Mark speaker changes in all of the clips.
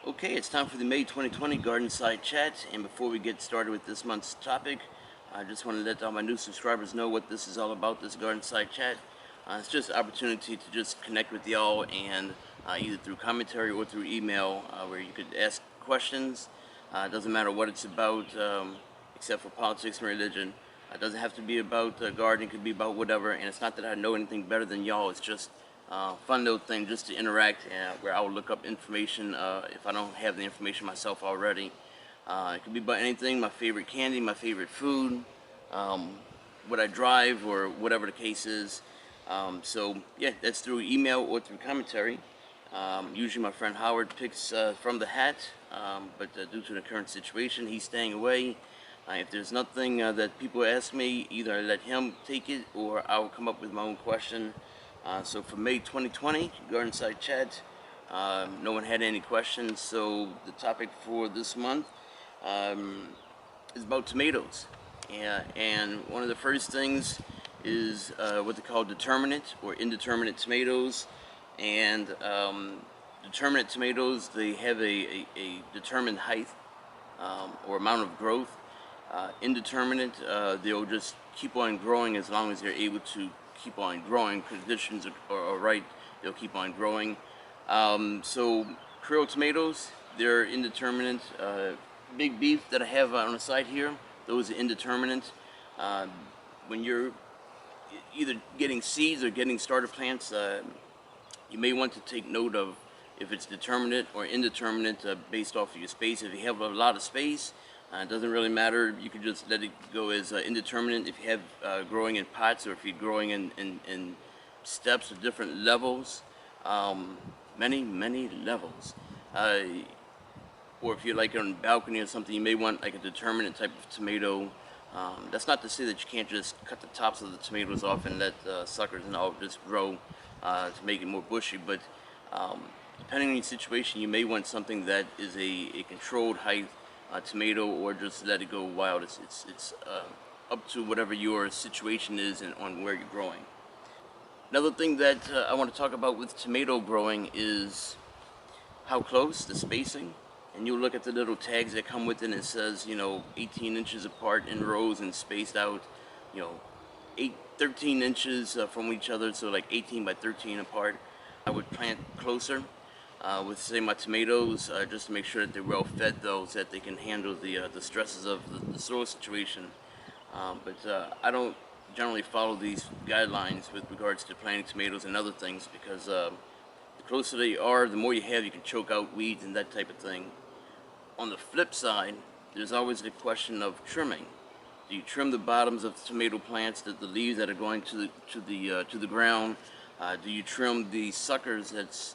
Speaker 1: Okay, it's time for the May 2020 Gardenside Chat, and before we get started with this month's topic, I just want to let all my new subscribers know what this is all about, this Gardenside Chat. It's just an opportunity to just connect with y'all, and either through commentary or through email, where you could ask questions. It doesn't matter what it's about, except for politics and religion. It doesn't have to be about gardening, it could be about whatever, and it's not that I know anything better than y'all, it's just fun little thing just to interact, where I will look up information if I don't have the information myself already. It could be about anything, my favorite candy, my favorite food, um, what I drive, or whatever the case is. So yeah, that's through email or through commentary. Usually my friend Howard picks from the hat, but due to the current situation, he's staying away. If there's nothing that people ask me, either I let him take it or I'll come up with my own question. So for May 2020, Gardenside Chat, no one had any questions, so the topic for this month is about tomatoes. And one of the first things is what they call determinate or indeterminate tomatoes. And determinate tomatoes, they have a determined height or amount of growth. Indeterminate, they'll just keep on growing as long as they're able to keep on growing. Conditions are right, they'll keep on growing. So Creole tomatoes, they're indeterminate. Big beef that I have on the side here, those are indeterminate. When you're either getting seeds or getting starter plants, you may want to take note of if it's determinate or indeterminate based off of your space. If you have a lot of space, it doesn't really matter. You can just let it go as indeterminate. If you have growing in pots, or if you're growing in steps or different levels, many levels. Or if you're like on a balcony or something, you may want like a determinate type of tomato. That's not to say that you can't just cut the tops of the tomatoes off and let suckers and all just grow to make it more bushy, but depending on your situation, you may want something that is a controlled height tomato, or just let it go wild. It's up to whatever your situation is and on where you're growing. Another thing that I want to talk about with tomato growing is how close, the spacing. And you'll look at the little tags that come with it, and it says, 18 inches apart in rows and spaced out, 13 inches from each other, so like 18 by 13 apart. I would plant closer with, say, my tomatoes, just to make sure that they're well fed, though, so that they can handle the stresses of the soil situation. But I don't generally follow these guidelines with regards to planting tomatoes and other things, because the closer they are, the more you have, you can choke out weeds and that type of thing. On the flip side, there's always the question of trimming. Do you trim the bottoms of the tomato plants, the leaves that are going to the ground? Do you trim the suckers that's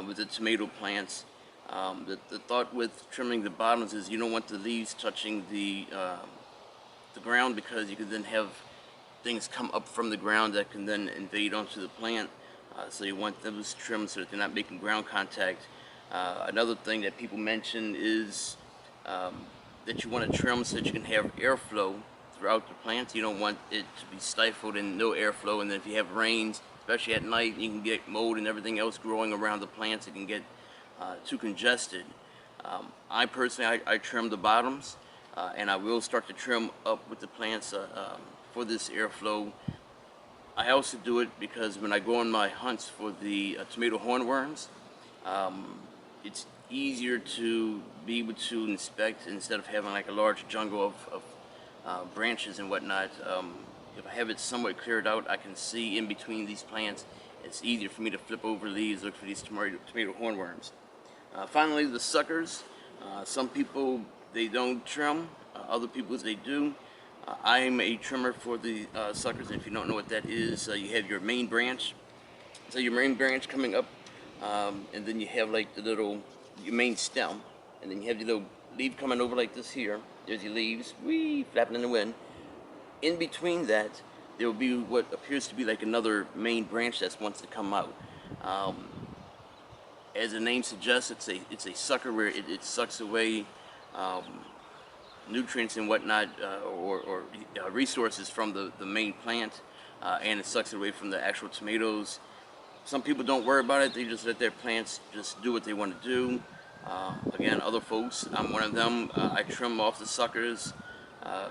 Speaker 1: with the tomato plants? The thought with trimming the bottoms is you don't want the leaves touching the ground, because you could then have things come up from the ground that can then invade onto the plant. So you want those trimmed so that they're not making ground contact. Another thing that people mention is that you want to trim so that you can have airflow throughout the plants. You don't want it to be stifled and no airflow, and then if you have rains, especially at night, you can get mold and everything else growing around the plants. It can get too congested. I personally, I trim the bottoms, and I will start to trim up with the plants for this airflow. I also do it because when I go on my hunts for the tomato hornworms, it's easier to be able to inspect instead of having like a large jungle of branches and whatnot. If I have it somewhat cleared out, I can see in between these plants. It's easier for me to flip over leaves, look for these tomato hornworms. Finally, the suckers. Some people, they don't trim, other people they do. I'm a trimmer for the suckers, and if you don't know what that is, you have your main branch. So your main branch coming up, and then you have like your main stem, and then you have your little leaf coming over like this here. There's your leaves, wee, flapping in the wind. In between that, there will be what appears to be like another main branch that wants to come out. As the name suggests, it's a sucker where it sucks away nutrients and whatnot, or resources from the main plant, and it sucks it away from the actual tomatoes. Some people don't worry about it. They just let their plants just do what they want to do. Again, other folks, I'm one of them. I trim off the suckers. I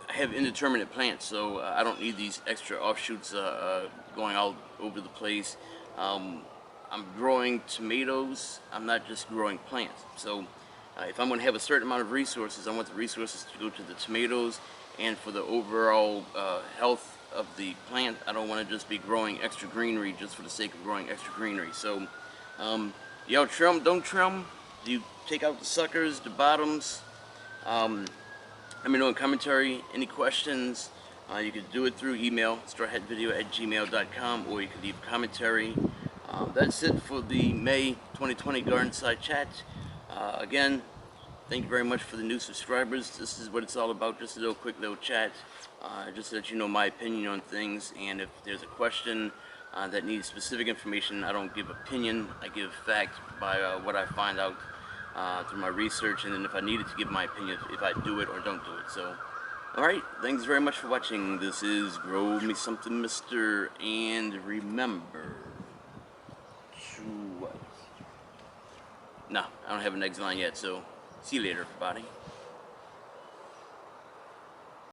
Speaker 1: have indeterminate plants, so I don't need these extra offshoots going all over the place. Um, I'm growing tomatoes. I'm not just growing plants. So if I'm going to have a certain amount of resources, I want the resources to go to the tomatoes and for the overall health of the plant. I don't want to just be growing extra greenery just for the sake of growing extra greenery. So, y'all trim, don't trim. You take out the suckers, the bottoms. Um, Let me know in commentary. Any questions? You can do it through email, strawhatvideo@gmail.com, or you can leave commentary. That's it for the May 2020 Gardenside Chat. Again, thank you very much for the new subscribers. This is what it's all about, just a little quick little chat. Just to let you know my opinion on things, and if there's a question that needs specific information, I don't give opinion, I give fact by what I find out through my research, and then if I needed to give my opinion, if I do it or don't do it. So, alright, thanks very much for watching. This is Grow Me Something Mister, and remember to what? No, I don't have an exit line yet, so see you later, everybody.